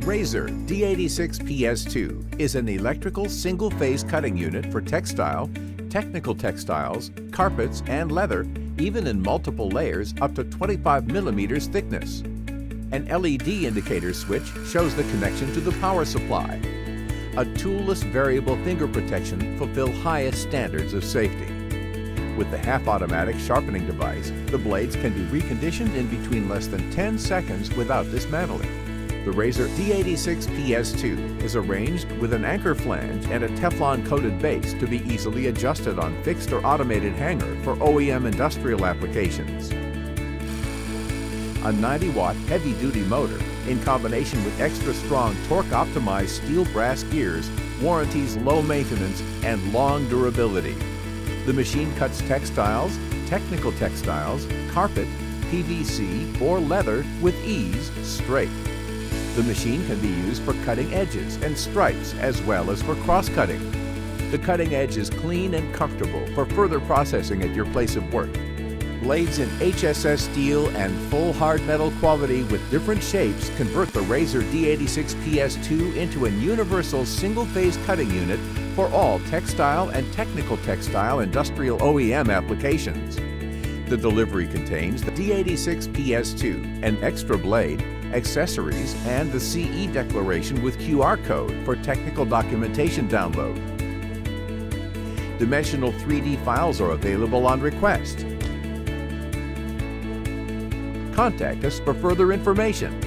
Rasor D86PS2 is an electrical single-phase cutting unit for textile, technical textiles, carpets, and leather, even in multiple layers up to 25 millimeters thickness. An LED indicator switch shows the connection to the power supply. A toolless variable finger protection fulfills highest standards of safety. With the half-automatic sharpening device, the blades can be reconditioned in between less than 10 seconds without dismantling. The Rasor D86PS2 is arranged with an anchor flange and a Teflon-coated base to be easily adjusted on fixed or automated hanger for O.E.M industrial applications. A 90-watt heavy-duty motor, in combination with extra-strong torque-optimized steel brass gears, warranties low maintenance and long durability. The machine cuts textiles, technical textiles, carpet, PVC, or leather with ease straight. The machine can be used for cutting edges and stripes as well as for cross-cutting. The cutting edge is clean and comfortable for further processing at your place of work. Blades in HSS steel and full hard metal quality with different shapes convert the Rasor D86PS2 into a universal single-phase cutting unit for all textile and technical textile industrial O.E.M applications. The delivery contains the D86PS2, an extra blade, accessories, and the CE declaration with QR code for technical documentation download. Dimensional 3D files are available on request. Contact us for further information.